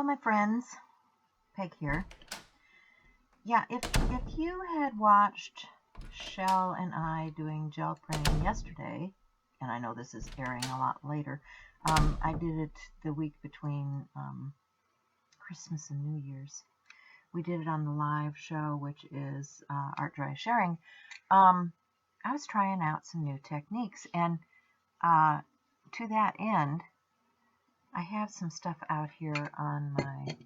my friends, Peg here. Yeah, if you had watched Shell and I doing gel printing yesterday, and I know this is airing a lot later, I did it the week between Christmas and New Year's. We did it on the live show, which is Art Dry Sharing. I was trying out some new techniques, and to that end, I have some stuff out here on my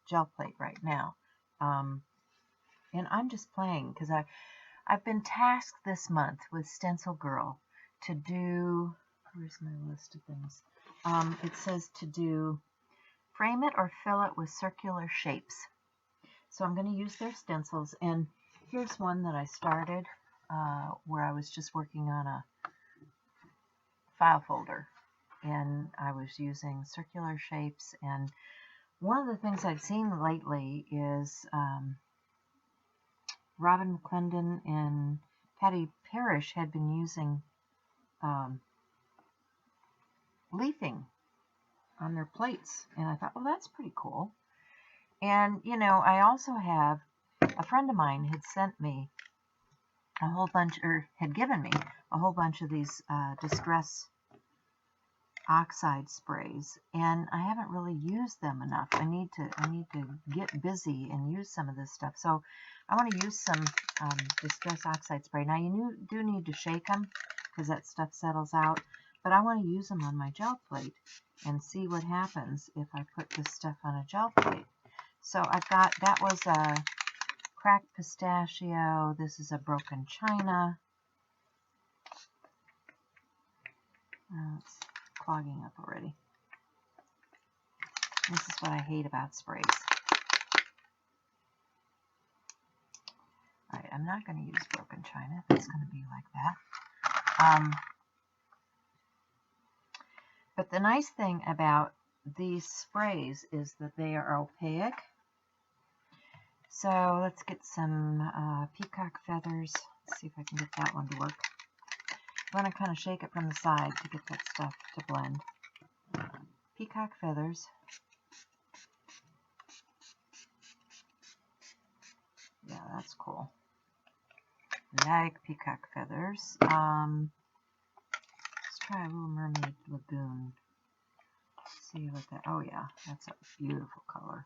gel plate right now. And I'm just playing because I've been tasked this month with Stencil Girl to do, where's my list of things? It says to do frame it or fill it with circular shapes. So I'm going to use their stencils, and here's one that I started where I was just working on a file folder, and I was using circular shapes. And one of the things I've seen lately is Robin McClendon and Patty Parrish had been using leafing on their plates, and I thought, well, that's pretty cool. And you know, I also have a friend of mine had sent me a whole bunch, or had given me a whole bunch of these Distress Oxide sprays, and I haven't really used them enough. I need to get busy and use some of this stuff. So I want to use some Distress Oxide spray. Now you do need to shake them because that stuff settles out, but I want to use them on my gel plate and see what happens if I put this stuff on a gel plate. So I've got, that was a cracked pistachio. This is a broken china. It's clogging up already. This is what I hate about sprays. Alright, I'm not going to use broken china if it's going to be like that. But the nice thing about these sprays is that they are opaque. So let's get some peacock feathers. Let's see if I can get that one to work. I want to kind of shake it from the side to get that stuff to blend. Peacock feathers. Yeah, that's cool. Like peacock feathers. Let's try a Little Mermaid Lagoon. See what that, oh yeah, that's a beautiful color.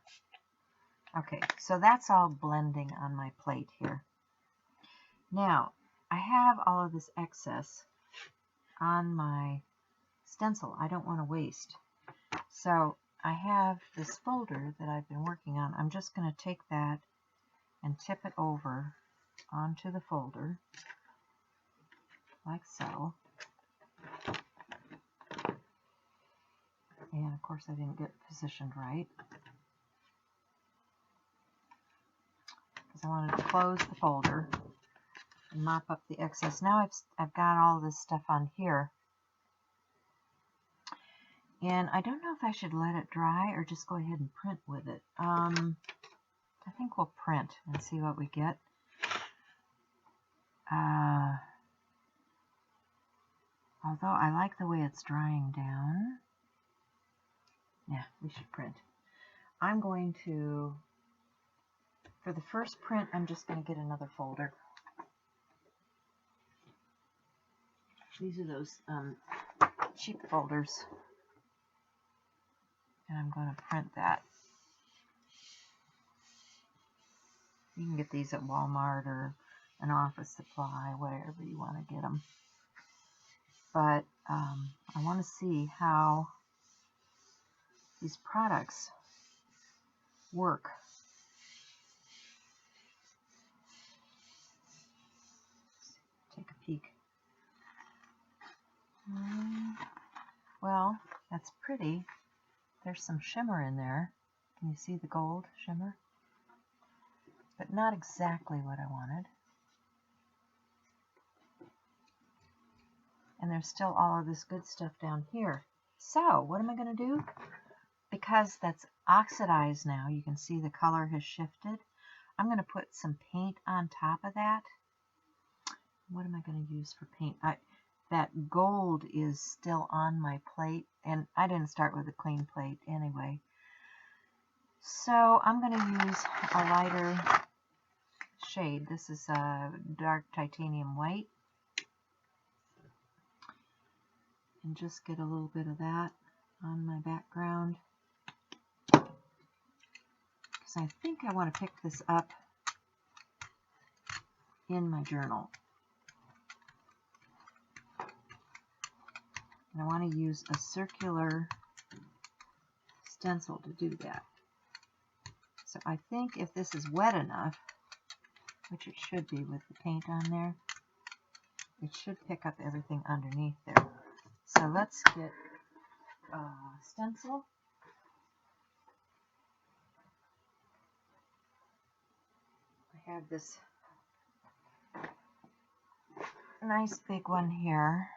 Okay, so that's all blending on my plate here. Now, I have all of this excess on my stencil. I don't want to waste. So I have this folder that I've been working on. I'm just going to take that and tip it over onto the folder, like so. And of course I didn't get it positioned right, because I wanted to close the folder and mop up the excess. Now I've got all this stuff on here, and I don't know if I should let it dry or just go ahead and print with it. I think we'll print and see what we get. Although I like the way it's drying down. Yeah, we should print. I'm going to, for the first print, I'm just going to get another folder. These are those cheap folders. And I'm going to print that. You can get these at Walmart or an office supply, wherever you want to get them. But I want to see how these products work. Take a peek. Well, that's pretty. There's some shimmer in there. Can you see the gold shimmer? But not exactly what I wanted. And there's still all of this good stuff down here. So, what am I going to do? Because that's oxidized now, you can see the color has shifted. I'm going to put some paint on top of that. What am I going to use for paint? That gold is still on my plate, and I didn't start with a clean plate anyway. So I'm going to use a lighter shade. This is a dark titanium white. And just get a little bit of that on my background. Because I think I want to pick this up in my journal. And I want to use a circular stencil to do that. So I think if this is wet enough, which it should be with the paint on there, it should pick up everything underneath there. So let's get a stencil. I have this nice big one here.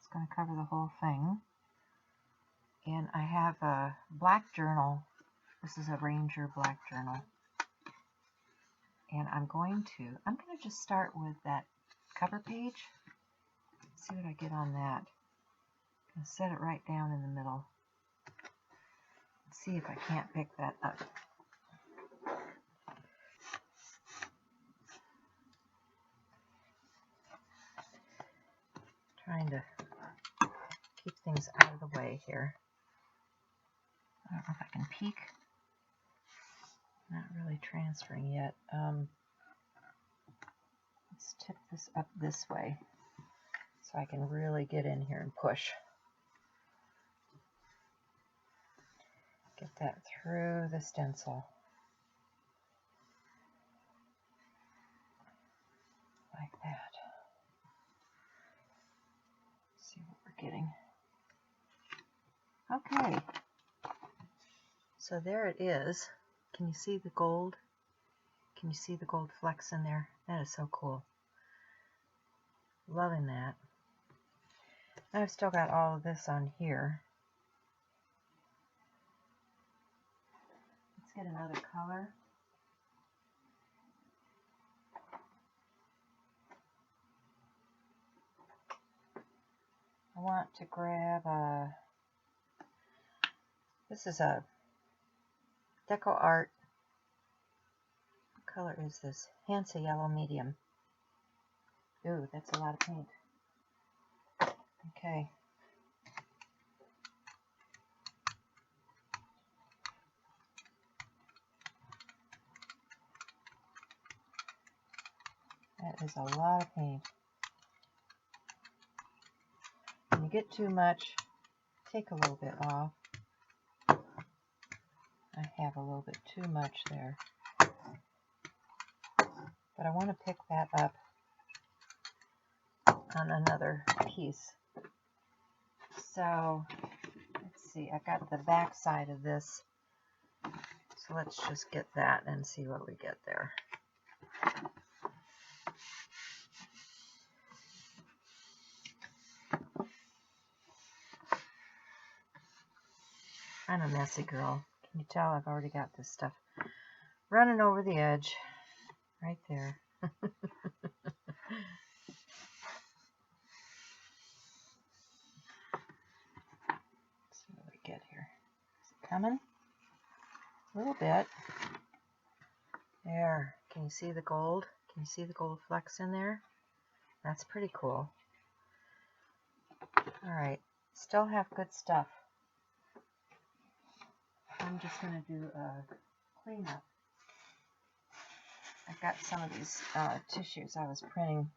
It's going to cover the whole thing. And I have a black journal. This is a Ranger black journal. And I'm going to just start with that cover page. See what I get on that. I'm going to set it right down in the middle. See if I can't pick that up. Trying to keep things out of the way here. I don't know if I can peek. Not really transferring yet. Let's tip this up this way so I can really get in here and push. Get that through the stencil. Like that. See what we're getting. Okay. So there it is. Can you see the gold? Can you see the gold flecks in there? That is so cool. Loving that. I've still got all of this on here. Let's get another color. I want to grab a, this is a Deco Art. What color is this? Hansa Yellow Medium. Ooh, that's a lot of paint. Okay. That is a lot of paint. When you get too much, take a little bit off. I have a little bit too much there. But I want to pick that up on another piece. So, let's see, I got the back side of this. So let's just get that and see what we get there. I'm a messy girl. Can you tell I've already got this stuff running over the edge right there. Let's see what we get here. Is it coming? A little bit. There. Can you see the gold? Can you see the gold flecks in there? That's pretty cool. Alright. Still have good stuff. I'm just going to do a cleanup. I've got some of these tissues I was printing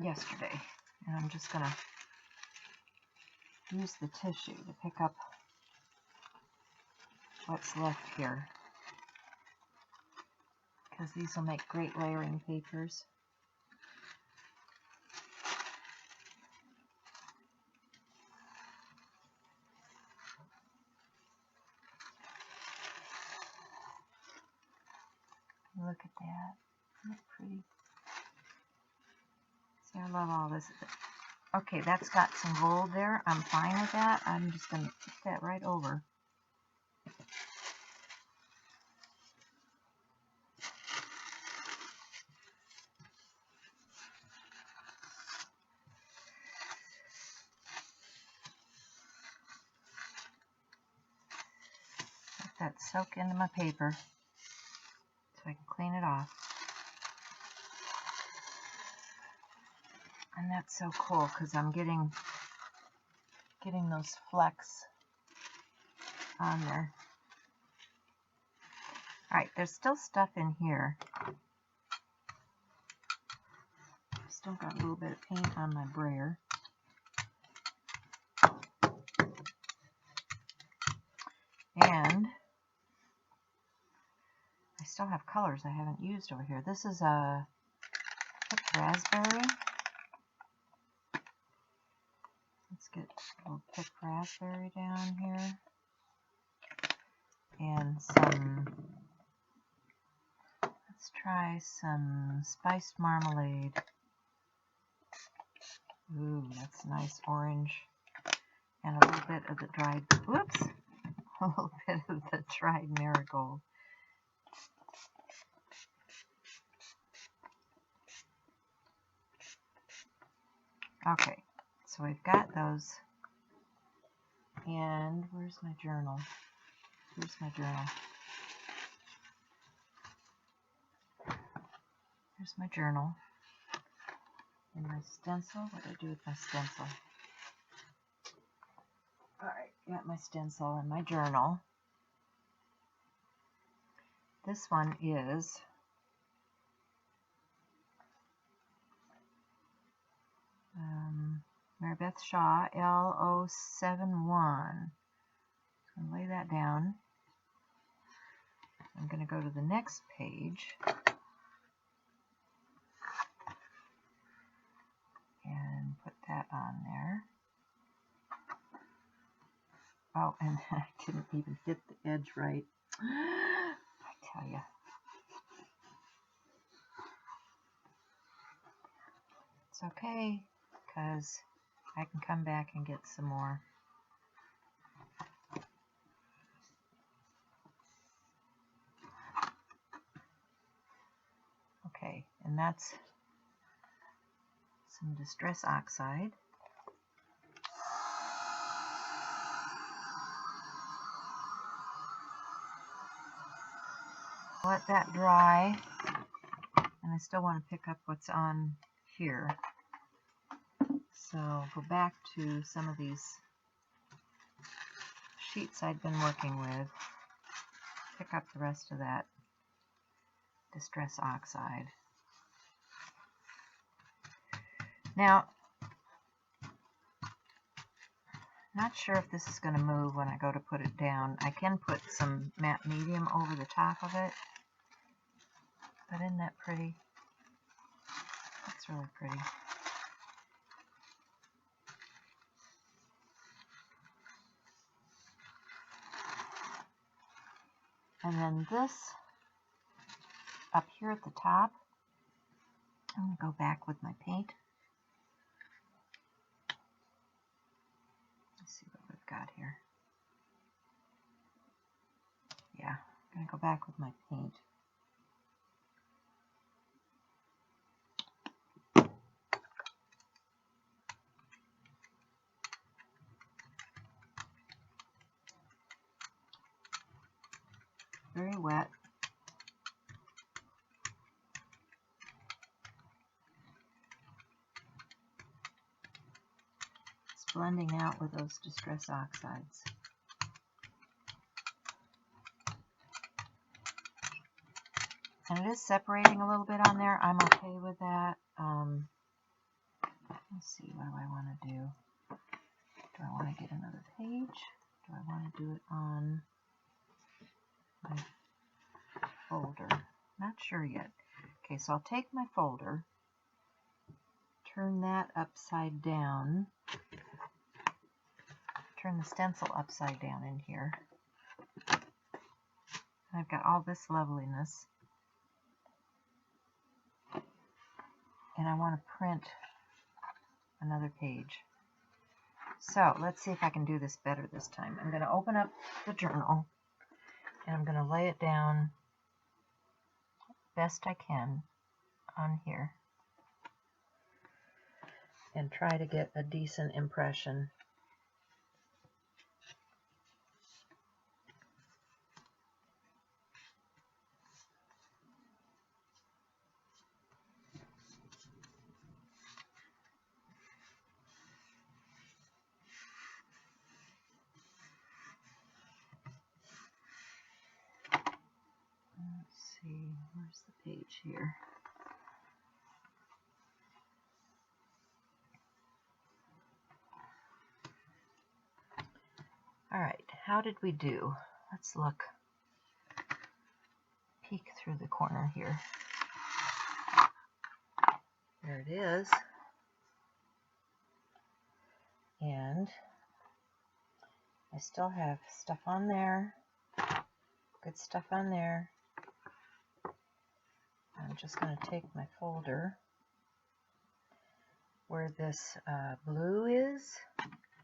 yesterday. And I'm just going to use the tissue to pick up what's left here. Because these will make great layering papers. Look at that. Isn't that pretty? See, I love all this. Okay, that's got some gold there. I'm fine with that. I'm just going to put that right over. that soak into my paper so I can clean it off. And that's so cool because I'm getting those flecks on there. Alright, there's still stuff in here. Still got a little bit of paint on my brayer. And I still have colors I haven't used over here. This is a picked raspberry. Let's get a little picked raspberry down here. And some, let's try some spiced marmalade. Ooh, that's nice orange. And a little bit of the dried, whoops, a little bit of the dried marigold. Okay, so we've got those. And where's my journal? Here's my journal. Here's my journal. And my stencil. What do I do with my stencil? Alright, got my stencil and my journal. This one is Mary Beth Shaw, L071. I'm going to lay that down. I'm going to go to the next page. And put that on there. Oh, and I didn't even hit the edge right. I tell you. It's okay, because I can come back and get some more. Okay, and that's some Distress Oxide. Let that dry, and I still want to pick up what's on here. So go back to some of these sheets I'd been working with, pick up the rest of that Distress Oxide. Now, not sure if this is going to move when I go to put it down. I can put some matte medium over the top of it. But isn't that pretty? That's really pretty. And then this up here at the top, I'm going to go back with my paint. Let's see what we've got here. Yeah, I'm going to go back with my paint. Very wet. It's blending out with those Distress Oxides. And it is separating a little bit on there. I'm okay with that. Let's see, what do I want to do? Do I want to get another page? Do I want to do it on my folder? Not sure yet. Okay, so I'll take my folder, turn that upside down, turn the stencil upside down in here. I've got all this loveliness. And I want to print another page. So let's see if I can do this better this time. I'm going to open up the journal and I'm going to lay it down best I can on here and try to get a decent impression. Where's the page here? All right, how did we do? Let's look. Peek through the corner here. There it is. And I still have stuff on there. Good stuff on there. I'm just going to take my folder where this blue is.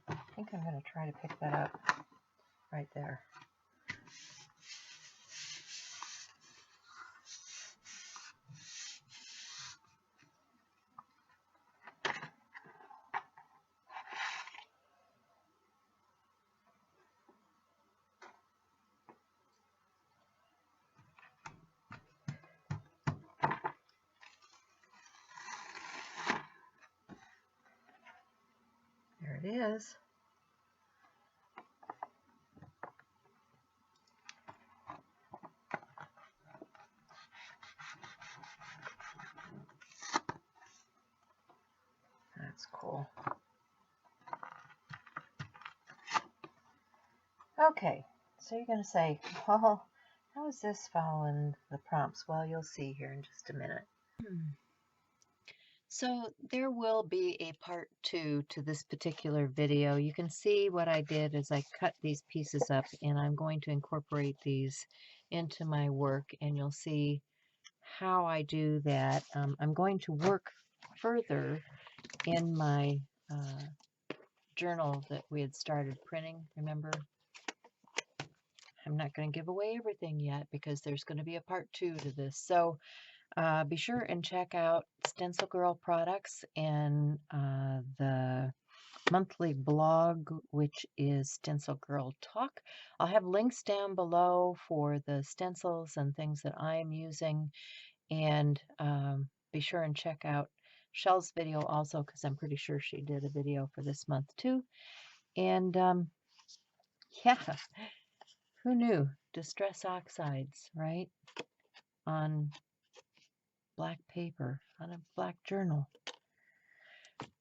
I think I'm going to try to pick that up right there. There it is. That's cool. Okay, so you're going to say, well, how is this following the prompts? Well, you'll see here in just a minute. So there will be a part 2 to this particular video. You can see what I did is I cut these pieces up, and I'm going to incorporate these into my work, and you'll see how I do that. I'm going to work further in my journal that we had started printing, remember? I'm not going to give away everything yet because there's going to be a part 2 to this. So be sure and check out Stencil Girl products and the monthly blog, which is Stencil Girl Talk. I'll have links down below for the stencils and things that I am using. And be sure and check out Shell's video also, because I'm pretty sure she did a video for this month too. And yeah, who knew? Distress oxides, right? On black paper, on a black journal,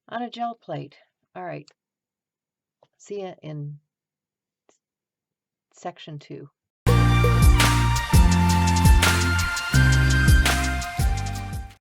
on a gel plate. All right. See ya in section 2.